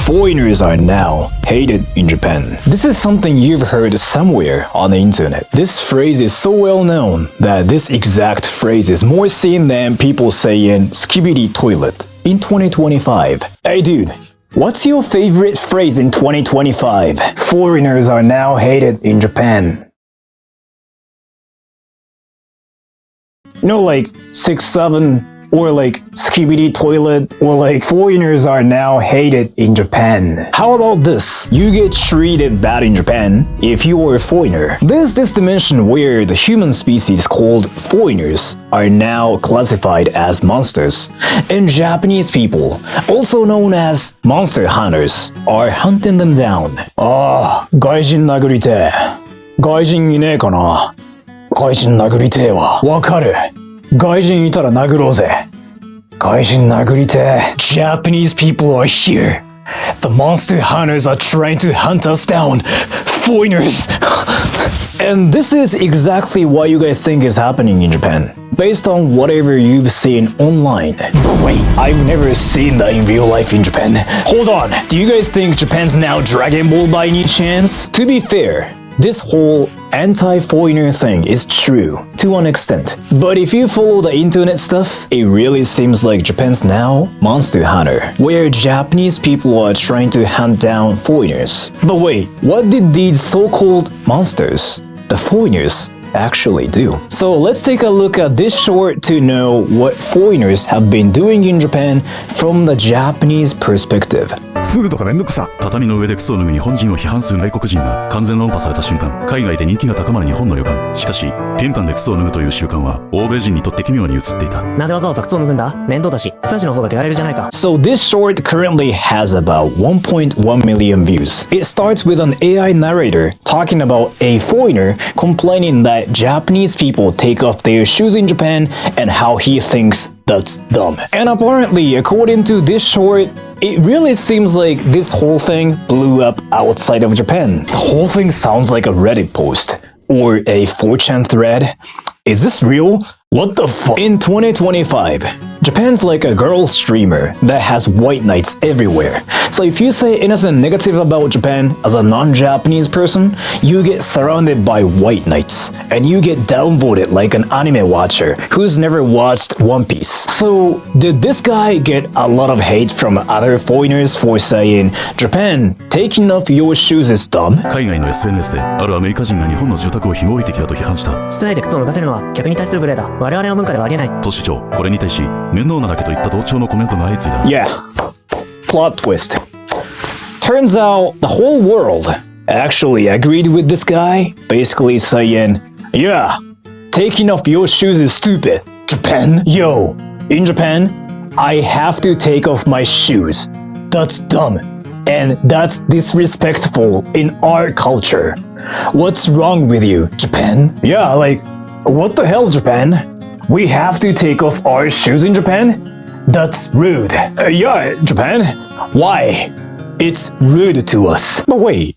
Foreigners are now hated in Japan. This is something you've heard somewhere on the internet. This phrase is so well known that this exact phrase is more seen than people saying skibidi toilet in 2025. Hey dude, what's your favorite phrase in 2025? Foreigners are now hated in Japan. You know, like 6'7", or like skibidi toilet, or like foreigners are now hated in Japan. How about this? You get treated bad in Japan if you are a foreigner. There's this dimension where the human species called foreigners are now classified as monsters, and Japanese people, also known as monster hunters, are hunting them down. Gaijin nagurite. Gaijinいねえかな? Gaijin nagurite wa. Wakaru. Gaijin itara nagurouze. Gaijin nagurite. Japanese people are here. The monster hunters are trying to hunt us down. Foreigners. And this is exactly what you guys think is happening in Japan, based on whatever you've seen online. But wait, I've never seen that in real life in Japan. Hold on, do you guys think Japan's now Dragon Ball by any chance? To be fair, this whole anti-foreigner thing is true to an extent. But if you follow the internet stuff, it really seems like Japan's now monster hunter, where Japanese people are trying to hunt down foreigners. But wait, what did these so-called monsters, the foreigners, actually do? So let's take a look at this short to know what foreigners have been doing in Japan from the Japanese perspective. すぐとかめんどくさ。畳の上でクソを脱ぐ日本人を批判する外国人が完全論破された瞬間、海外で人気が高まる日本の予感。しかし、玄関でクソを脱ぐという習慣は欧米人にとって奇妙に映っていた。なんでわざわざ靴を脱ぐんだ？面倒だし、スタジの方が手荒れるじゃないか。So this short currently has about 1.1 million views. It starts with an AI narrator talking about a foreigner complaining that Japanese people take off their shoes in Japan and how he thinks that's dumb. And apparently, according to this short, it really seems like this whole thing blew up outside of Japan. The whole thing sounds like a Reddit post or a 4chan thread. Is this real? What the fuck? In 2025, Japan's like a girl streamer that has white knights everywhere. So if you say anything negative about Japan as a non-Japanese person, you get surrounded by white knights, and you get downvoted like an anime watcher who's never watched One Piece. So did this guy get a lot of hate from other foreigners for saying, Japan, taking off your shoes is dumb? 海外の SNS であるアメリカ人が日本の住宅を非合理的だと批判した。室内で靴を脱がせるのは客に対する無礼だ。我々の文化ではありえない。と主張。これに対し、面倒なだけといった同調のコメントが相次いだ。Yeah. Plot twist. Turns out the whole world actually agreed with this guy, basically saying, yeah, taking off your shoes is stupid. Japan? Yo, in Japan, I have to take off my shoes. That's dumb. And that's disrespectful in our culture. What's wrong with you, Japan? Yeah, like, what the hell, Japan? We have to take off our shoes in Japan? That's rude. Yeah, Japan. Why? It's rude to us. But wait,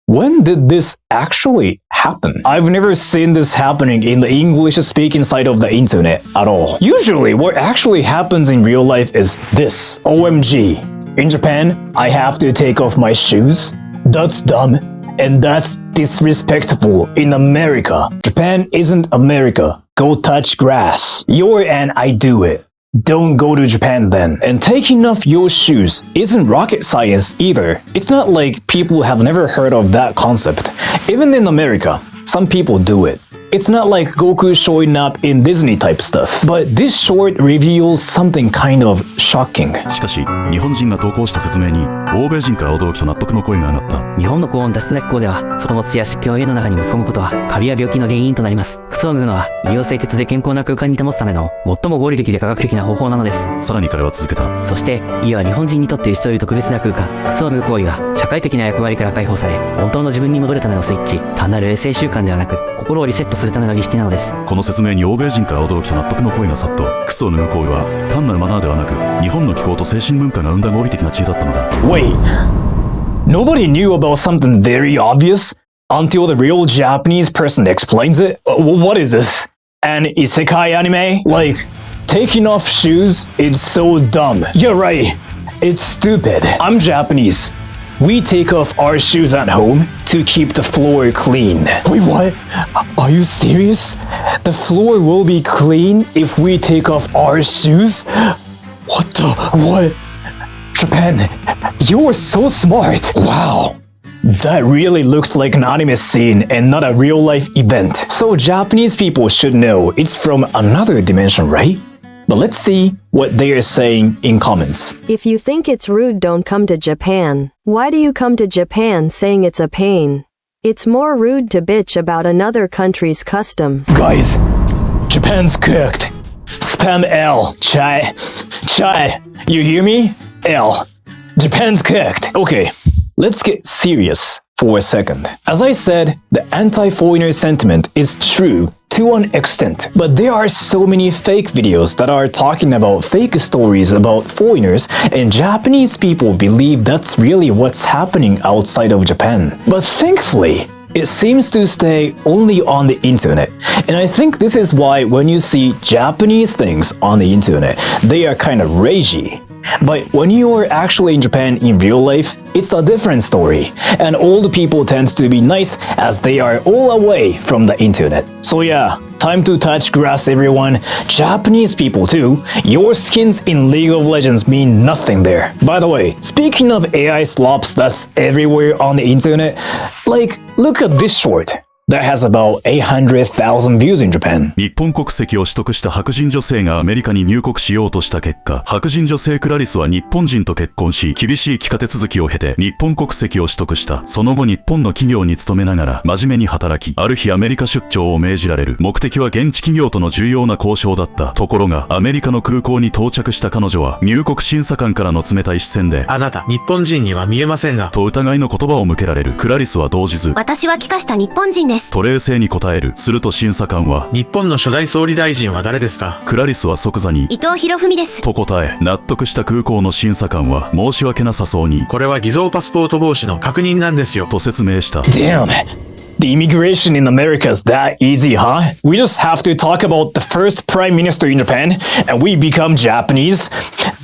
when did this actually happen? I've never seen this happening in the English-speaking side of the internet at all. Usually, what actually happens in real life is this. OMG. In Japan, I have to take off my shoes? That's dumb. And that's disrespectful in America. Japan isn't America. Go touch grass. You're an I do it. Don't go to Japan then. And taking off your shoes isn't rocket science either. It's not like people have never heard of that concept. Even in America, some people do it. It's not like Goku showing up in Disney type stuff. But this short reveals something kind of shocking. しかし、日本人が投稿した説明に、欧米人から驚きと納得の声が上がった。日本の高温脱出な気候では、外の土や湿気を家の中に持ち込むことは、カビや病気の原因となります。靴を脱ぐのは、医療清潔で健康な空間に保つための、最も合理的で科学的な方法なのです。さらに彼は続けた。そして、家は日本人にとって牛という特別な空間。靴を脱ぐ行為が、社会的な役割から解放され、本当の自分に戻るためのスイッチ、単なる衛生習慣ではなく、心をリセットするための儀式なのです。この説明に欧米人から驚きと納得の声が殺到。靴を脱ぐ行為は単なるマナーではなく、日本の気候と精神文化が生んだ合理的な知恵だったのだ。Wait, nobody knew about something very obvious until the real Japanese person explains it? What is this? An isekai anime? Like, taking off shoes is so dumb. Yeah, right. It's stupid. I'm Japanese. We take off our shoes at home to keep the floor clean. Wait, what? Are you serious? The floor will be clean if we take off our shoes? What? Japan, you are so smart. Wow. That really looks like an anime scene and not a real-life event. So Japanese people should know it's from another dimension, right? But let's see what they are saying in comments. If you think it's rude, don't come to Japan. Why do you come to Japan saying it's a pain? It's more rude to bitch about another country's customs. Guys, Japan's cooked. Spam L. Chai. You hear me? L. Japan's cooked. Okay, let's get serious for a second. As I said, the anti-foreigner sentiment is true to an extent, but there are so many fake videos that are talking about fake stories about foreigners, and Japanese people believe that's really what's happening outside of Japan. But thankfully, it seems to stay only on the internet. And I think this is why when you see Japanese things on the internet, they are kind of ragey. But when you are actually in Japan in real life, it's a different story. And all the people tend to be nice as they are all away from the internet. So yeah, time to touch grass, everyone. Japanese people too. Your skins in League of Legends mean nothing there. By the way, speaking of AI slops that's everywhere on the internet, like, look at this short. That has about 800,000 views in Japan. 日本国籍を取得した白人女性がアメリカに入国しようとした結果、白人女性クラリスは日本人と結婚し、厳しい帰化手続きを経て日本国籍を取得した。その後日本の企業に勤めながら真面目に働き、ある日アメリカ出張を命じられる。目的は現地企業との重要な交渉だった。ところが、アメリカの空港に到着した彼女は入国審査官からの冷たい視線で、あなた、日本人には見えませんが、と疑いの言葉を向けられる。クラリスは動じず、私は帰化した日本人です。と冷静に答える。すると審査官は、日本の初代総理大臣は誰ですか？クラリスは即座に、伊藤博文です。と答え、納得した空港の審査官は申し訳なさそうに、これは偽造パスポート防止の確認なんですよ。と説明した。Damn. The immigration in America is that easy, huh? We just have to talk about the first prime minister in Japan and we become Japanese.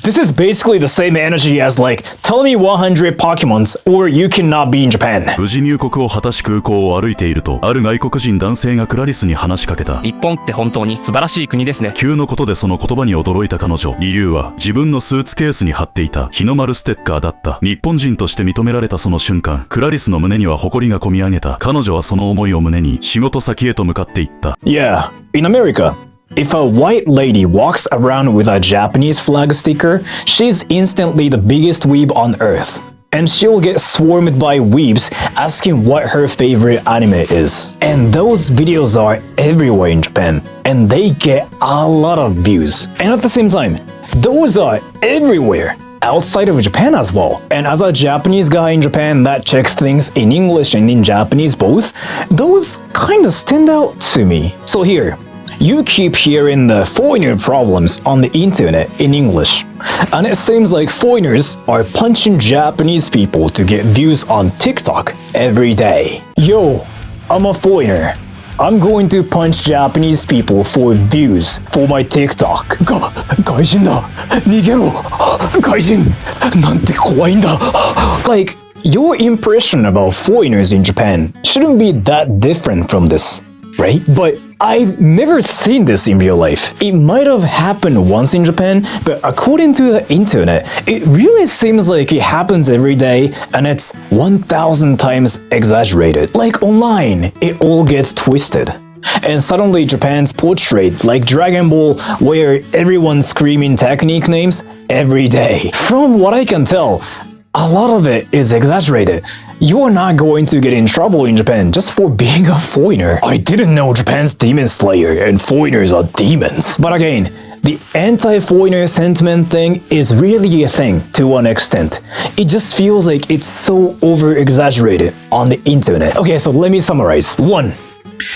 This is basically the same energy as like, tell me 100 Pokemons or you cannot be in Japan. 無事入国を果たし空港を歩いていると、ある外国人男性がクラリスに話しかけた。日本って本当に素晴らしい国ですね。急のことでその言葉に驚いた彼女。理由は自分のスーツケースに貼っていた日の丸ステッカーだった。日本人として認められたその瞬間、クラリスの胸には誇りがこみ上げた。彼女はその思いを胸に仕事先へと向かっていった。Yeah, in America, if a white lady walks around with a Japanese flag sticker, she's instantly the biggest weeb on earth. And she'll get swarmed by weebs asking what her favorite anime is. And those videos are everywhere in Japan. And they get a lot of views. And at the same time, those are everywhere outside of Japan as well. And as a Japanese guy in Japan that checks things in English and in Japanese both, those kind of stand out to me. So here, you keep hearing the foreigner problems on the internet in English. And it seems like foreigners are punching Japanese people to get views on TikTok every day. Yo, I'm a foreigner. I'm going to punch Japanese people for views for my TikTok. 外人だ。逃げろ。外人。なんて怖いんだ。Like, your impression about foreigners in Japan shouldn't be that different from this, right? But I've never seen this in real life. It might have happened once in Japan, but according to the internet, it really seems like it happens every day and it's 1,000 times exaggerated. Like online, it all gets twisted. And suddenly Japan's portrayed like Dragon Ball, where everyone's screaming technique names every day. From what I can tell, a lot of it is exaggerated. You're not going to get in trouble in Japan just for being a foreigner. I didn't know Japan's Demon Slayer and foreigners are demons. But again, the anti-foreigner sentiment thing is really a thing to an extent. It just feels like it's so over-exaggerated on the internet. Okay, so let me summarize. 1.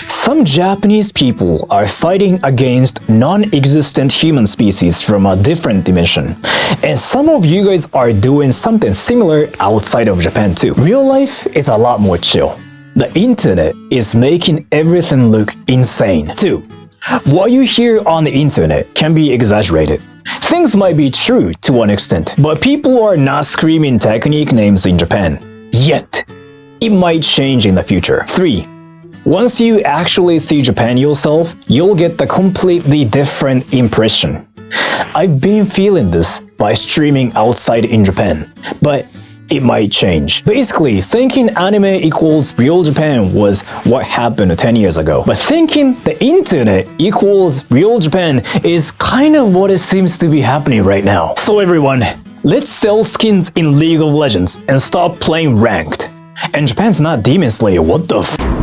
Some Japanese people are fighting against non-existent human species from a different dimension. And some of you guys are doing something similar outside of Japan too. Real life is a lot more chill. The internet is making everything look insane. 2. What you hear on the internet can be exaggerated. Things might be true to one extent, but people are not screaming technique names in Japan. Yet. It might change in the future. 3. Once you actually see Japan yourself, you'll get the completely different impression. I've been feeling this by streaming outside in Japan, but it might change. Basically, thinking anime equals real Japan was what happened 10 years ago. But thinking the internet equals real Japan is kind of what it seems to be happening right now. So everyone, let's sell skins in League of Legends and stop playing ranked. And Japan's not Demon Slayer, what the f?